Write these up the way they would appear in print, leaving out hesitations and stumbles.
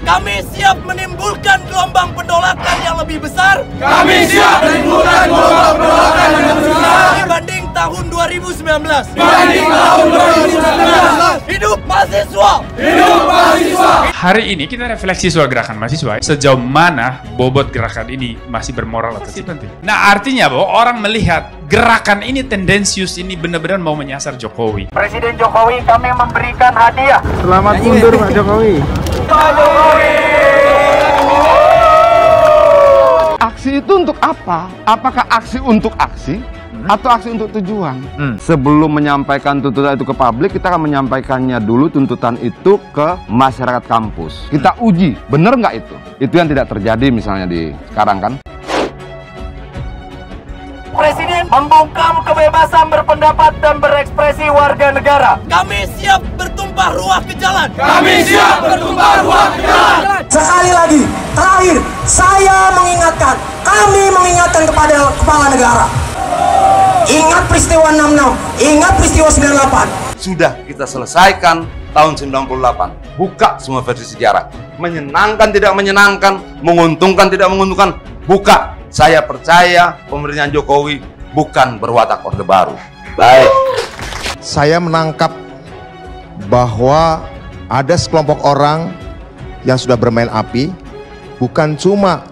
Kami siap menimbulkan gelombang penolakan yang lebih besar. Kami siap menimbulkan gelombang penolakan yang lebih besar Dibanding tahun 2019. dibanding tahun 2019. Hidup mahasiswa! Hidup mahasiswa! Hari ini kita refleksi soal gerakan mahasiswa. Sejauh mana bobot gerakan ini masih bermoral atau tidak? Nah, artinya bahwa orang melihat gerakan ini tendensius ini benar-benar mau menyasar Jokowi. Presiden Jokowi kami memberikan hadiah. Selamat mundur Pak Jokowi. Pak Jokowi. Aksi itu untuk apa? Apakah aksi untuk aksi? Atau aksi untuk tujuan? Sebelum menyampaikan tuntutan itu ke publik, kita akan menyampaikannya dulu tuntutan itu ke masyarakat kampus. Kita uji, benar nggak itu? Itu yang tidak terjadi misalnya di sekarang kan? Presiden membungkam kebebasan berpendapat dan berekspresi warga negara. Kami siap bertumpah ruah ke jalan. Kami siap bertumpah ruah ke jalan. Sekali lagi, terakhir, saya mengingatkan, kami mengingatkan kepada kepala negara. Ingat peristiwa 66, ingat peristiwa 98. Sudah kita selesaikan tahun 98. Buka semua versi sejarah. Menyenangkan tidak menyenangkan, menguntungkan tidak menguntungkan, buka. Saya percaya pemerintahan Jokowi bukan berwatak Orde Baru. Baik. Saya menangkap bahwa ada sekelompok orang yang sudah bermain api, bukan cuma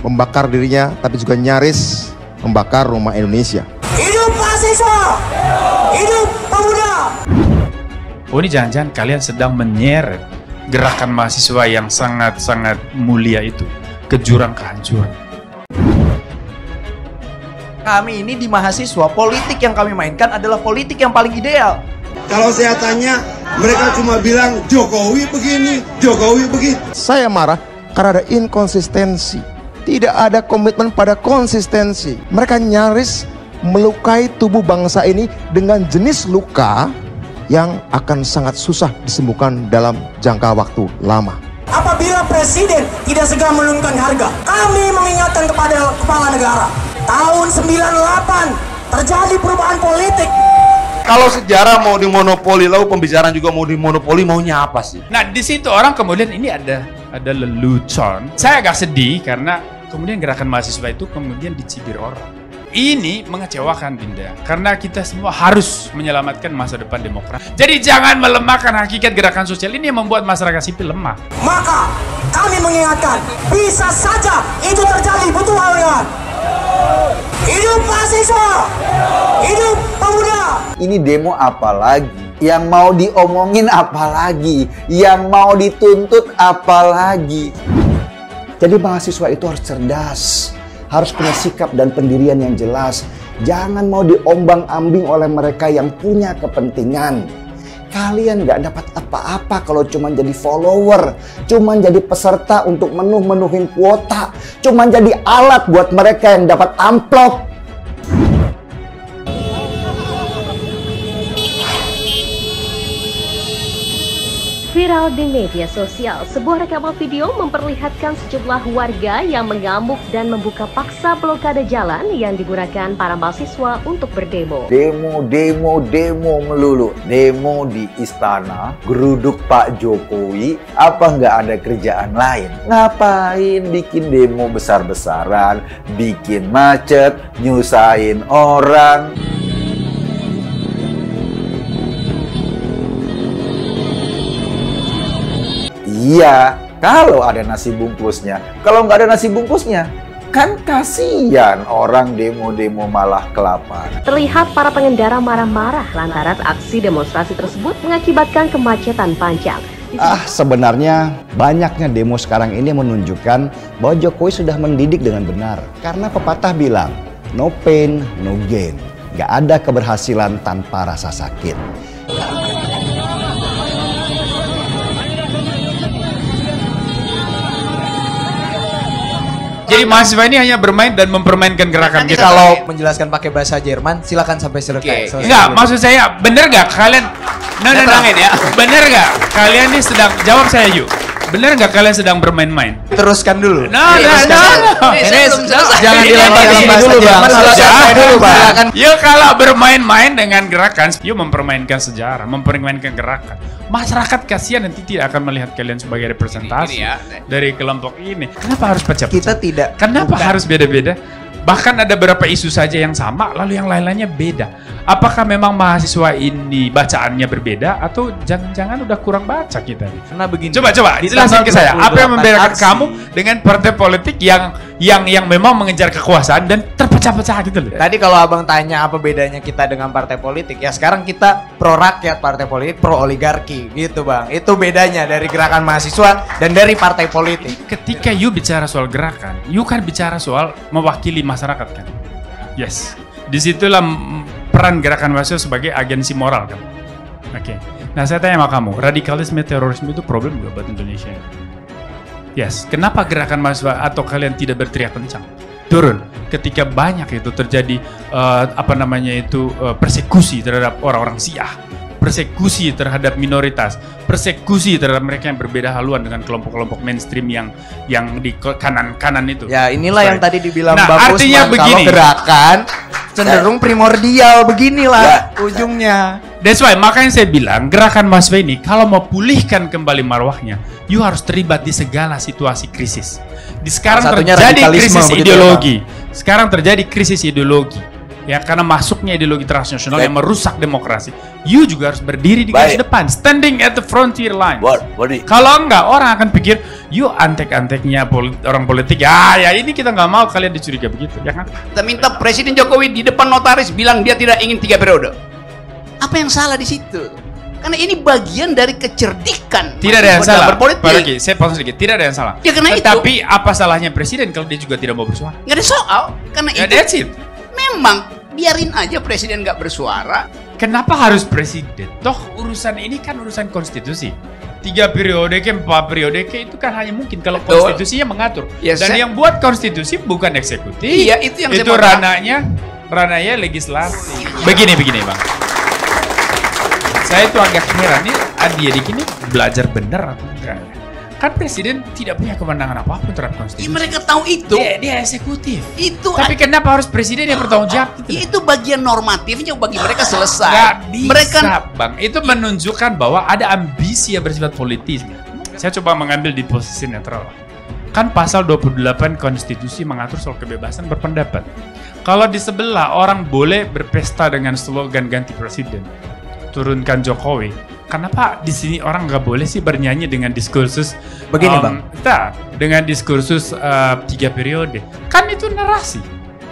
membakar dirinya, tapi juga nyaris membakar rumah Indonesia. Hidup mahasiswa! Hidup pemuda! Oh, ini jangan-jangan kalian sedang menyeret gerakan mahasiswa yang sangat-sangat mulia itu ke jurang kehancuran. Kami ini di mahasiswa, politik yang kami mainkan adalah politik yang paling ideal. Kalau saya tanya, mereka cuma bilang Jokowi begini, Jokowi begitu. Saya marah karena ada inkonsistensi. Tidak ada komitmen pada konsistensi. Mereka nyaris melukai tubuh bangsa ini dengan jenis luka yang akan sangat susah disembuhkan dalam jangka waktu lama. Apabila presiden tidak segera menurunkan harga, kami mengingatkan kepada kepala negara. Tahun 98 terjadi perubahan politik. Kalau sejarah mau dimonopoli, lalu pembicaraan juga mau dimonopoli, maunya apa sih? Nah, di situ orang kemudian ini ada lelucon. Saya agak sedih karena kemudian gerakan mahasiswa itu kemudian dicibir orang. Ini mengecewakan, Dinda, karena kita semua harus menyelamatkan masa depan demokrasi. Jadi jangan melemahkan hakikat gerakan sosial ini yang membuat masyarakat sipil lemah. Maka kami mengingatkan, bisa saja itu terjadi, betul kawan. Hidup mahasiswa! Hidup pemuda! Ini demo apa lagi? Yang mau diomongin apa lagi? Yang mau dituntut apa lagi? Jadi mahasiswa itu harus cerdas, harus punya sikap dan pendirian yang jelas. Jangan mau diombang-ambing oleh mereka yang punya kepentingan. Kalian nggak dapat apa-apa kalau cuma jadi follower, cuma jadi peserta untuk menuhin kuota, cuma jadi alat buat mereka yang dapat amplop. Viral di media sosial, sebuah rekaman video memperlihatkan sejumlah warga yang mengamuk dan membuka paksa blokade jalan yang digunakan para mahasiswa untuk berdemo. Demo melulu. Demo di istana, geruduk Pak Jokowi, apa nggak ada kerjaan lain? Ngapain bikin demo besar-besaran, bikin macet, nyusahin orang? Iya, kalau ada nasi bungkusnya. Kalau nggak ada nasi bungkusnya, kan kasihan orang demo-demo malah kelaparan. Terlihat para pengendara marah-marah lantaran aksi demonstrasi tersebut mengakibatkan kemacetan panjang. Sebenarnya banyaknya demo sekarang ini menunjukkan bahwa Jokowi sudah mendidik dengan benar. Karena pepatah bilang, no pain, no gain. Nggak ada keberhasilan tanpa rasa sakit. Jadi mahasiswa ini hanya bermain dan mempermainkan gerakan kita. Kalau menjelaskan pakai bahasa Jerman, silakan sampai selesai. Enggak, maksud saya bener gak kalian? Bener gak kalian ini sedang jawab saya yuk? Bener nggak kalian sedang bermain-main? Teruskan dulu. Nah, Jangan dilempar-lempar dulu, Bang. Selesai dulu, Bang. Yuk kalau bermain-main dengan gerakan, yuk mempermainkan sejarah, mempermainkan gerakan. Masyarakat kasihan nanti tidak akan melihat kalian sebagai representasi dari kelompok ini. Kenapa harus pecah-pecah? Kita tidak. Kenapa harus beda-beda? Bahkan ada beberapa isu saja yang sama, lalu yang lain-lainnya beda. Apakah memang mahasiswa ini bacaannya berbeda atau jangan-jangan udah kurang baca kita nih? Karena begini. Coba jelasin ke saya, apa yang membedakan kamu dengan partai politik yang memang mengejar kekuasaan dan terpecah-pecah gitu loh? Tadi kalau abang tanya apa bedanya kita dengan partai politik, ya sekarang kita pro rakyat, partai politik pro oligarki, gitu bang. Itu bedanya dari gerakan mahasiswa dan dari partai politik. Ketika you bicara soal gerakan, you kan bicara soal mewakili masyarakat kan? Yes. Disitulah peran gerakan mahasiswa sebagai agensi moral kan? Oke. Nah saya tanya sama kamu, radikalisme terorisme itu problem juga buat Indonesia? Yes. Kenapa gerakan mahasiswa atau kalian tidak berteriak kencang? Turun ketika banyak itu terjadi persekusi terhadap orang-orang Syiah, persekusi terhadap minoritas, persekusi terhadap mereka yang berbeda haluan dengan kelompok-kelompok mainstream yang di kanan-kanan itu. Ya inilah yang tadi dibilang nah, Bang artinya Usman, begini. kalau gerakan cenderung primordial beginilah ujungnya. That's why makanya saya bilang gerakan mahasiswa ini kalau mau pulihkan kembali marwahnya, you harus terlibat di segala situasi krisis. Di sekarang terjadi krisis ideologi. Sekarang terjadi krisis ideologi. Ya karena masuknya ideologi transnasional yang merusak demokrasi. You juga harus berdiri di garis depan, standing at the frontier line. Kalau enggak orang akan pikir you antek-anteknya orang politik. Ya ini kita nggak mau kalian dicuriga begitu, ya kan? Kita minta Presiden Jokowi di depan notaris bilang dia tidak ingin 3 periode. Apa yang salah di situ? Karena ini bagian dari kecerdikan. Tidak ada yang salah. Berpolitik. Pak Rocky, saya potong sedikit. Tidak ada yang salah. Ya, karena tapi apa salahnya presiden kalau dia juga tidak mau bersuara? Nggak ada soal. Karena ya, itu. That's it. Memang biarin aja presiden nggak bersuara. Kenapa harus presiden? Toh urusan ini kan urusan konstitusi. 3 periode ke 4 periode ke itu kan hanya mungkin kalau konstitusinya mengatur. Yes, dan yang buat konstitusi bukan eksekutif. Iya itu yang itu ranahnya legislasi. Begini Bang. Saya itu agak heran nih, Adik ini belajar bener atau enggak? Kan presiden tidak punya kewenangan apapun terhadap konstitusi. Ya, mereka tahu itu. Dia eksekutif. Itu. Tapi kenapa harus presiden yang bertanggung jawab? Itu bagian normatifnya bagi mereka selesai. Nggak bisa, mereka Bang. Itu menunjukkan bahwa ada ambisi yang bersifat politis. Saya coba mengambil di posisi netral. Kan pasal 28 konstitusi mengatur soal kebebasan berpendapat. Kalau di sebelah orang boleh berpesta dengan slogan ganti presiden, turunkan Jokowi. Kenapa di sini orang nggak boleh sih bernyanyi dengan diskursus begini Bang? Dengan diskursus 3 periode. Kan itu narasi.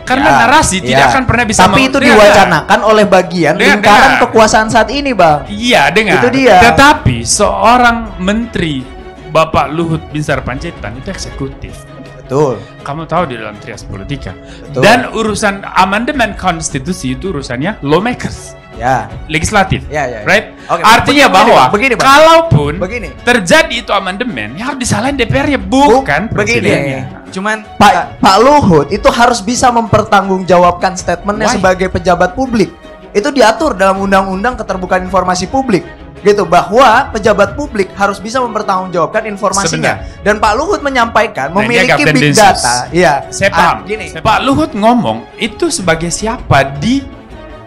Karena narasi tidak akan pernah bisa. Tapi itu diwacanakan oleh bagian lingkaran kekuasaan saat ini, Bang. Iya, dengar. Itu dia. Tetapi seorang menteri Bapak Luhut Binsar Panjaitan itu eksekutif. Betul. Kamu tahu di dalam trias politika. Betul. Dan urusan amandemen konstitusi itu urusannya lawmakers. Ya, legislatif, right? Okay, artinya bahwa begini, kalaupun terjadi itu amandemen, ya harus disalahin DPR-nya, bukan presidennya. Cuman Pak Luhut itu harus bisa mempertanggungjawabkan statementnya sebagai pejabat publik. Itu diatur dalam Undang-Undang Keterbukaan Informasi Publik, gitu, bahwa pejabat publik harus bisa mempertanggungjawabkan informasinya. Dan Pak Luhut menyampaikan memiliki big data. Iya, saya paham. Pak Luhut ngomong itu sebagai siapa di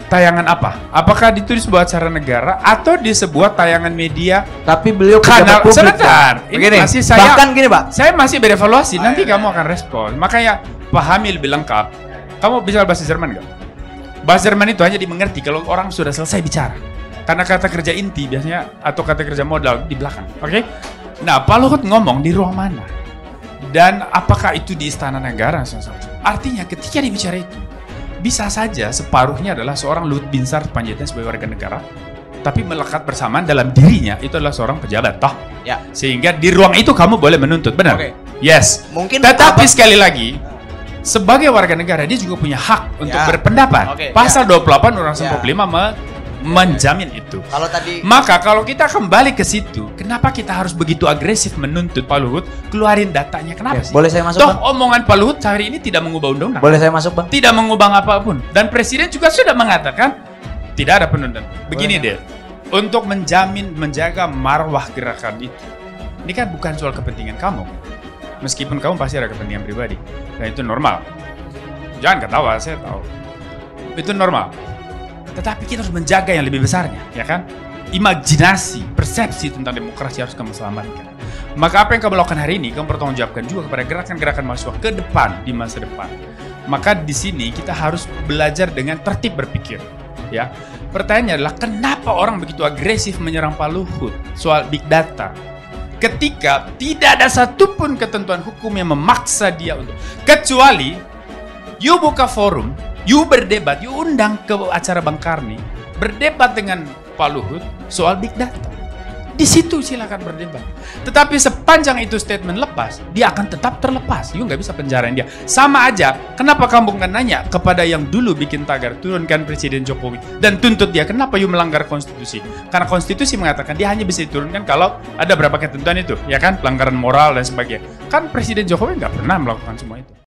tayangan apa? Apakah ditulis buat acara negara atau di sebuah tayangan media? Tapi beliau pejabat publik. Sebentar. Ini masih saya. Bahkan gini, Pak. Saya masih berevaluasi. Nanti kamu akan respon. Makanya Pak Hamil bilang kamu bisa bahasa Jerman nggak? Bahasa Jerman itu hanya dimengerti kalau orang sudah selesai bicara. Karena kata kerja inti biasanya atau kata kerja modal di belakang. Oke? Nah, Pak Luhut ngomong di ruang mana? Dan apakah itu di Istana Negara? Artinya ketika dibicara itu, bisa saja separuhnya adalah seorang Luhut Binsar Panjaitan sebagai warga negara, tapi melekat bersamaan dalam dirinya itu adalah seorang pejabat, toh. Ya. Sehingga di ruang itu kamu boleh menuntut, benar? Yes. Mungkin. Tetapi sekali lagi, sebagai warga negara dia juga punya hak untuk berpendapat. Pasal 28 Undang-Undang 45 menjamin itu. Maka kalau kita kembali ke situ, kenapa kita harus begitu agresif menuntut Pak Luhut keluarin datanya? Kenapa sih? Boleh saya masuk, Bang? Omongan Pak Luhut hari ini tidak mengubah undang-undang. Boleh saya masuk, Bang? Tidak mengubah apapun. Dan Presiden juga sudah mengatakan tidak ada penundaan. Begini deh, untuk menjaga marwah gerakan itu, Ini kan bukan soal kepentingan kamu. Meskipun kamu pasti ada kepentingan pribadi. Dan itu normal. Jangan ketawa, saya tahu. Itu normal. Tetapi kita harus menjaga yang lebih besarnya, ya kan? Imajinasi, persepsi tentang demokrasi harus kamu selamatkan. Maka apa yang kamu lakukan hari ini, kamu bertanggungjawabkan juga kepada gerakan-gerakan mahasiswa ke depan, di masa depan. Maka di sini kita harus belajar dengan tertib berpikir, ya. Pertanyaannya adalah kenapa orang begitu agresif menyerang Pak Luhut soal big data? Ketika tidak ada satupun ketentuan hukum yang memaksa dia untuk, kecuali you buka forum, you berdebat, you undang ke acara Bang Karni, berdebat dengan Pak Luhut soal big data. Di situ silakan berdebat. Tetapi sepanjang itu statement lepas, dia akan tetap terlepas. You nggak bisa penjarain dia. Sama aja, kenapa kamu nggak nanya kepada yang dulu bikin tagar, turunkan Presiden Jokowi, dan tuntut dia, kenapa you melanggar konstitusi? Karena konstitusi mengatakan dia hanya bisa diturunkan kalau ada berapa ketentuan itu, ya kan? Pelanggaran moral dan sebagainya. Kan Presiden Jokowi nggak pernah melakukan semua itu.